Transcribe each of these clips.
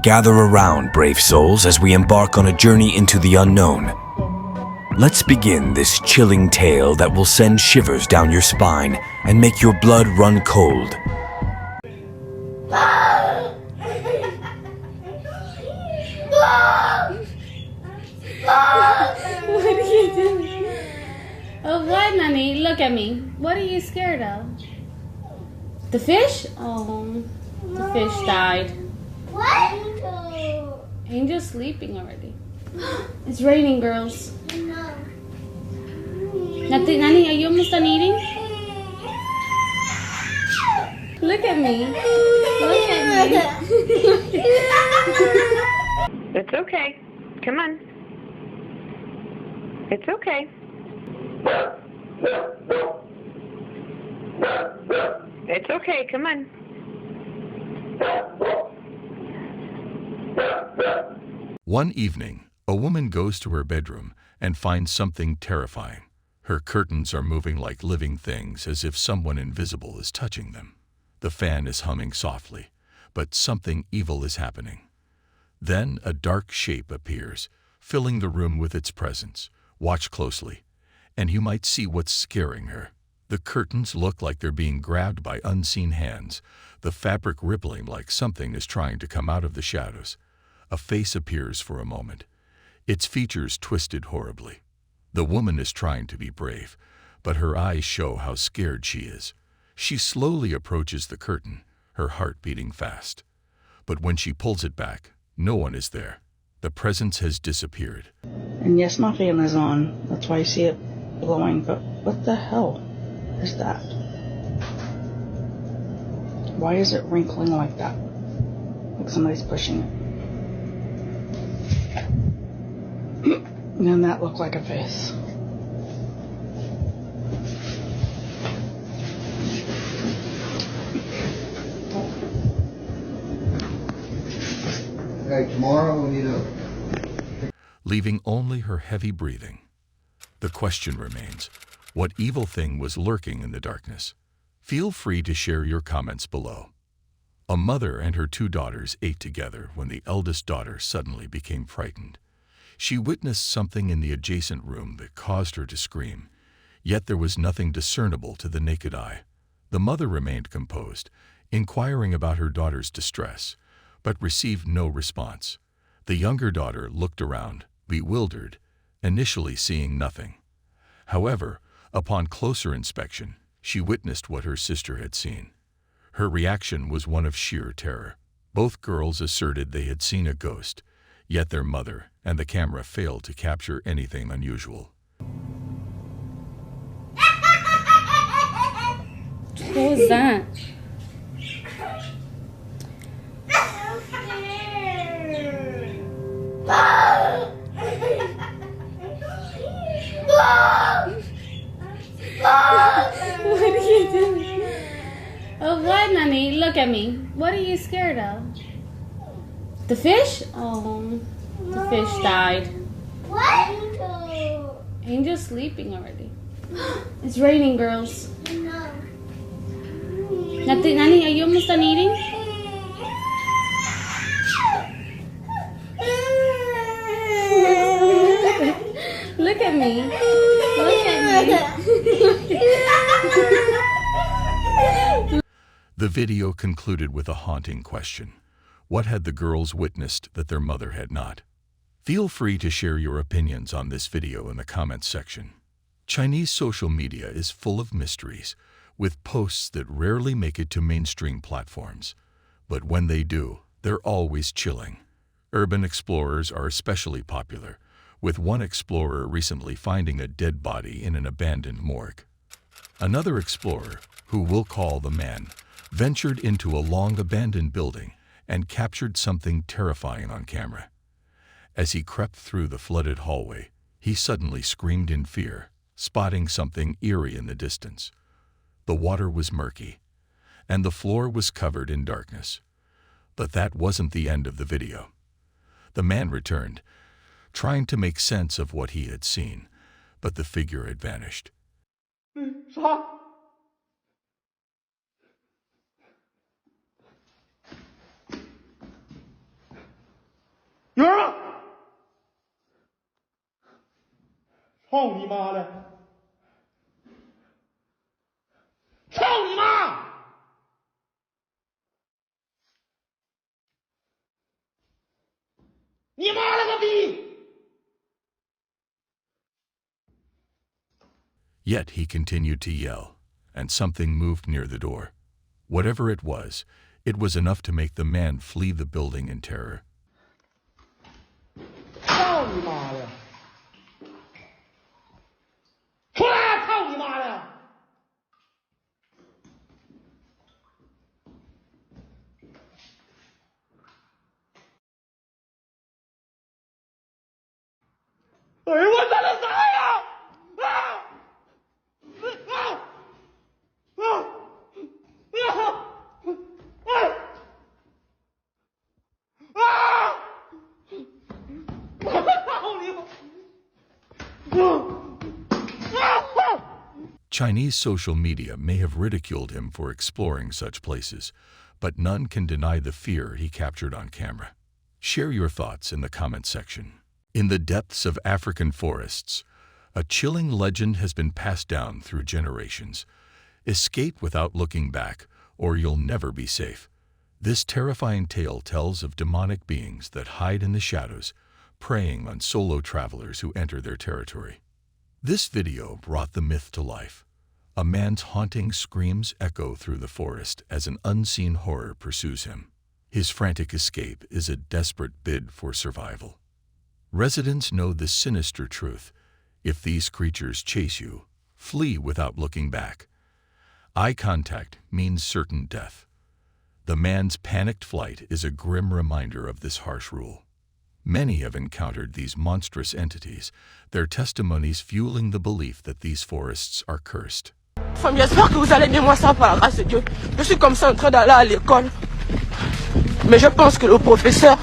Gather around, brave souls, as we embark on a journey into the unknown. Let's begin this chilling tale that will send shivers down your spine and make your blood run cold. What are you doing? Oh, what, Nani? Look at me. What are you scared of? The fish? Oh, the fish died. What? Angel's sleeping already. It's raining, girls. No. Nani, are you almost done eating? Look at me. Look at me. It's okay. Come on. It's okay. It's okay. Come on. One evening, a woman goes to her bedroom and finds something terrifying. Her curtains are moving like living things, as if someone invisible is touching them. The fan is humming softly, but something evil is happening. Then a dark shape appears, filling the room with its presence. Watch closely, and you might see what's scaring her. The curtains look like they're being grabbed by unseen hands, the fabric rippling like something is trying to come out of the shadows. A face appears for a moment, its features twisted horribly. The woman is trying to be brave, but her eyes show how scared she is. She slowly approaches the curtain, her heart beating fast. But when she pulls it back, no one is there. The presence has disappeared. And yes, my fan is on. That's why you see it blowing. But what the hell is that? Why is it wrinkling like that? Like somebody's pushing it. And then that looked like a face. Okay, tomorrow we need to... Leaving only her heavy breathing. The question remains, what evil thing was lurking in the darkness? Feel free to share your comments below. A mother and her two daughters ate together when the eldest daughter suddenly became frightened. She witnessed something in the adjacent room that caused her to scream, yet there was nothing discernible to the naked eye. The mother remained composed, inquiring about her daughter's distress, but received no response. The younger daughter looked around, bewildered, initially seeing nothing. However, upon closer inspection, she witnessed what her sister had seen. Her reaction was one of sheer terror. Both girls asserted they had seen a ghost, yet their mother and the camera failed to capture anything unusual. What was that? What are you doing? Oh, what, Nani? Look at me. What are you scared of? The fish? Oh, the fish died. What? Angel's sleeping already. It's raining, girls. No. Nani, are you almost done eating? Look at me. Look at me. The video concluded with a haunting question. What had the girls witnessed that their mother had not? Feel free to share your opinions on this video in the comments section. Chinese social media is full of mysteries, with posts that rarely make it to mainstream platforms. But when they do, they're always chilling. Urban explorers are especially popular, with one explorer recently finding a dead body in an abandoned morgue. Another explorer, who we'll call the Man, ventured into a long-abandoned building and captured something terrifying on camera. As he crept through the flooded hallway, he suddenly screamed in fear, spotting something eerie in the distance. The water was murky, and the floor was covered in darkness. But that wasn't the end of the video. The man returned, trying to make sense of what he had seen, but the figure had vanished. 操你妈的！操你妈！你妈了个逼！ Yet he continued to yell, and something moved near the door. Whatever it was enough to make the man flee the building in terror. 操你妈的！出来！操你妈的！哎呦我操的啥呀！啊！啊！啊！啊！操你妈！ Chinese social media may have ridiculed him for exploring such places, but none can deny the fear he captured on camera. Share your thoughts in the comment section. In the depths of African forests, a chilling legend has been passed down through generations. Escape without looking back, or you'll never be safe. This terrifying tale tells of demonic beings that hide in the shadows, preying on solo travelers who enter their territory. This video brought the myth to life. A man's haunting screams echo through the forest as an unseen horror pursues him. His frantic escape is a desperate bid for survival. Residents know the sinister truth. If these creatures chase you, flee without looking back. Eye contact means certain death. The man's panicked flight is a grim reminder of this harsh rule. Many have encountered these monstrous entities, their testimonies fueling the belief that these forests are cursed. Famille, j'espère que vous allez bien, moi ça par la grâce de Dieu. Je suis comme ça en train d'aller à l'école. Mais je pense que le professeur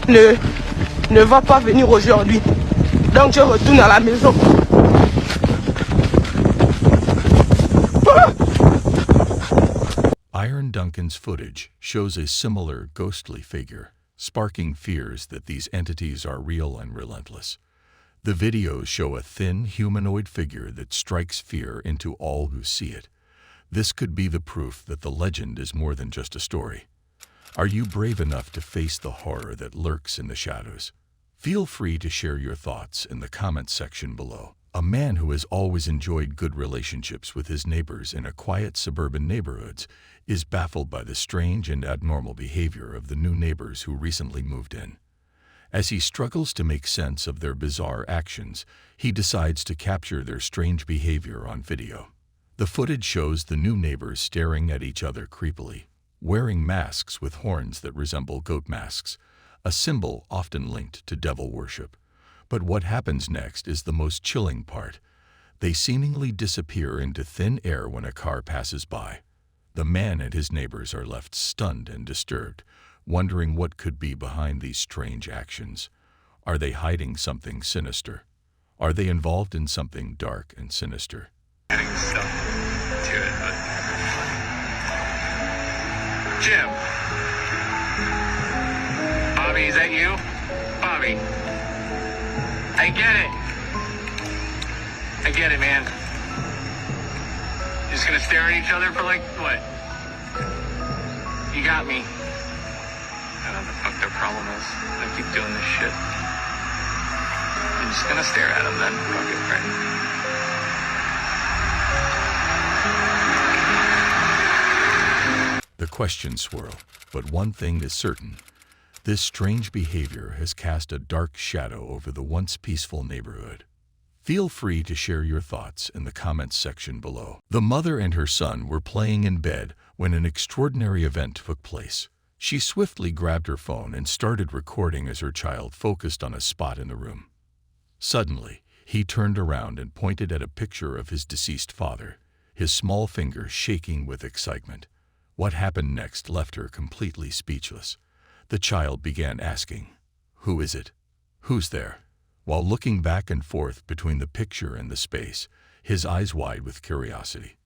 ne va pas venir aujourd'hui. Donc je retourne à la maison. Iron Duncan's footage shows a similar ghostly figure, sparking fears that these entities are real and relentless. The videos show a thin, humanoid figure that strikes fear into all who see it. This could be the proof that the legend is more than just a story. Are you brave enough to face the horror that lurks in the shadows? Feel free to share your thoughts in the comments section below. A man who has always enjoyed good relationships with his neighbors in a quiet suburban neighborhoods is baffled by the strange and abnormal behavior of the new neighbors who recently moved in. As he struggles to make sense of their bizarre actions, he decides to capture their strange behavior on video. The footage shows the new neighbors staring at each other creepily, wearing masks with horns that resemble goat masks, a symbol often linked to devil worship. But what happens next is the most chilling part. They seemingly disappear into thin air when a car passes by. The man and his neighbors are left stunned and disturbed, wondering what could be behind these strange actions. Are they hiding something sinister? Are they involved in something dark and sinister? Adding stuff to it, but... Jim! Bobby, is that you? Bobby! I get it, man. Just gonna stare at each other for like, what? You got me. I don't know what the fuck their problem is. They keep doing this shit. I'm just gonna stare at them then. Fuck it, right? The questions swirl, but one thing is certain. This strange behavior has cast a dark shadow over the once peaceful neighborhood. Feel free to share your thoughts in the comments section below. The mother and her son were playing in bed when an extraordinary event took place. She swiftly grabbed her phone and started recording as her child focused on a spot in the room. Suddenly, he turned around and pointed at a picture of his deceased father, his small finger shaking with excitement. What happened next left her completely speechless. The child began asking, "Who is it? Who's there?" While looking back and forth between the picture and the space, his eyes wide with curiosity.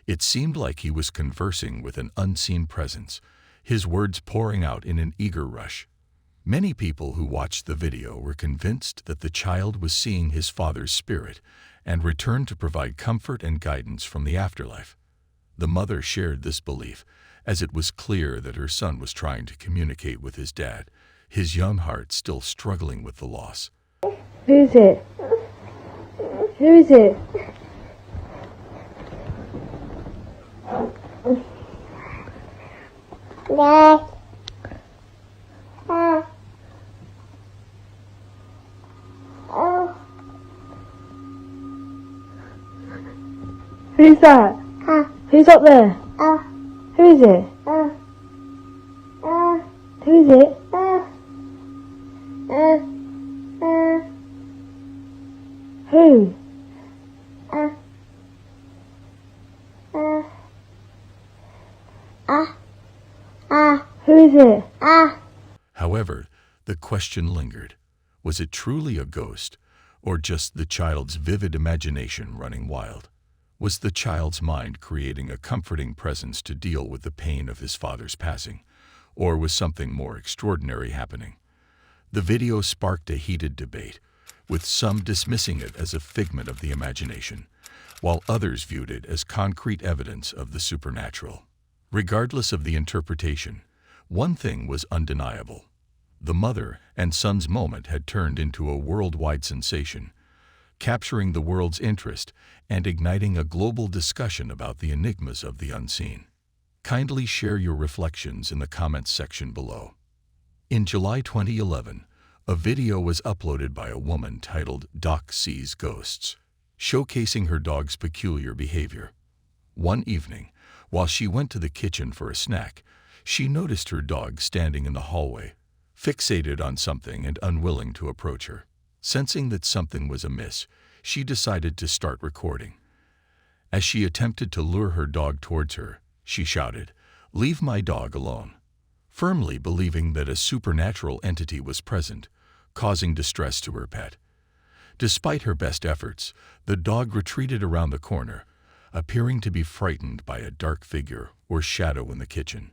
It seemed like he was conversing with an unseen presence, his words pouring out in an eager rush. Many people who watched the video were convinced that the child was seeing his father's spirit and returned to provide comfort and guidance from the afterlife. The mother shared this belief, as it was clear that her son was trying to communicate with his dad, his young heart still struggling with the loss. Who is it? Who is it? Who's that? Who's up there? Who is it? Who is it? Who? Who is it? However, the question lingered. Was it truly a ghost, or just the child's vivid imagination running wild? Was the child's mind creating a comforting presence to deal with the pain of his father's passing, or was something more extraordinary happening? The video sparked a heated debate, with some dismissing it as a figment of the imagination, while others viewed it as concrete evidence of the supernatural. Regardless of the interpretation, one thing was undeniable. The mother and son's moment had turned into a worldwide sensation, capturing the world's interest and igniting a global discussion about the enigmas of the unseen. Kindly share your reflections in the comments section below. In July 2011, a video was uploaded by a woman titled Doc Sees Ghosts, showcasing her dog's peculiar behavior. One evening, while she went to the kitchen for a snack, she noticed her dog standing in the hallway, fixated on something and unwilling to approach her. Sensing that something was amiss, she decided to start recording. As she attempted to lure her dog towards her, she shouted, "Leave my dog alone," firmly believing that a supernatural entity was present, causing distress to her pet. Despite her best efforts, the dog retreated around the corner, appearing to be frightened by a dark figure or shadow in the kitchen.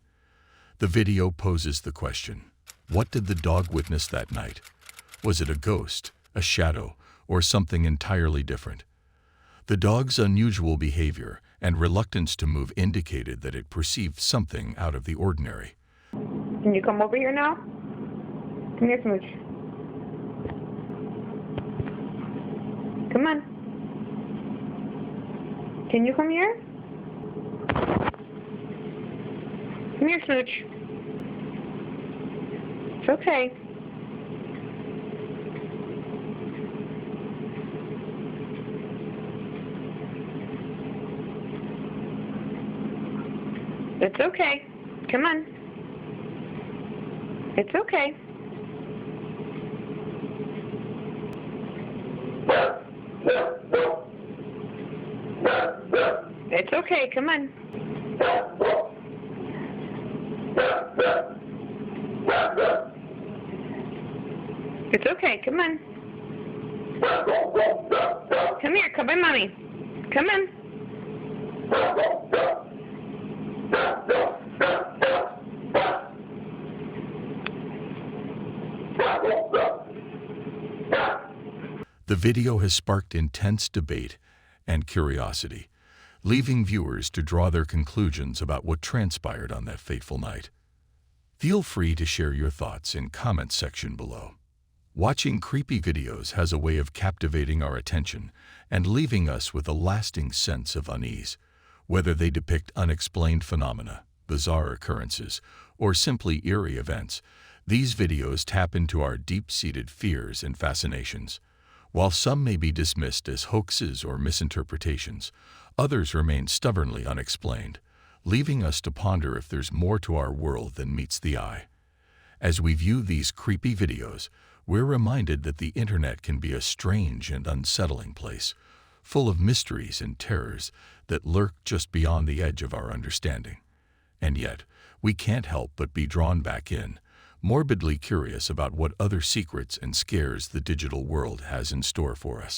The video poses the question, what did the dog witness that night? Was it a ghost, a shadow, or something entirely different? The dog's unusual behavior and reluctance to move indicated that it perceived something out of the ordinary. Can you come over here now? Come here, Smooch. Come on. Can you come here? Come here, Smooch. It's okay. It's okay. Come on. It's okay. It's okay. Come on. It's okay. Come on. Come here. Come by Mommy. Come on. The video has sparked intense debate and curiosity, leaving viewers to draw their conclusions about what transpired on that fateful night. Feel free to share your thoughts in comments section below. Watching creepy videos has a way of captivating our attention and leaving us with a lasting sense of unease. Whether they depict unexplained phenomena, bizarre occurrences, or simply eerie events, these videos tap into our deep-seated fears and fascinations. While some may be dismissed as hoaxes or misinterpretations, others remain stubbornly unexplained, leaving us to ponder if there's more to our world than meets the eye. As we view these creepy videos, we're reminded that the internet can be a strange and unsettling place, full of mysteries and terrors that lurk just beyond the edge of our understanding. And yet, we can't help but be drawn back in, morbidly curious about what other secrets and scares the digital world has in store for us.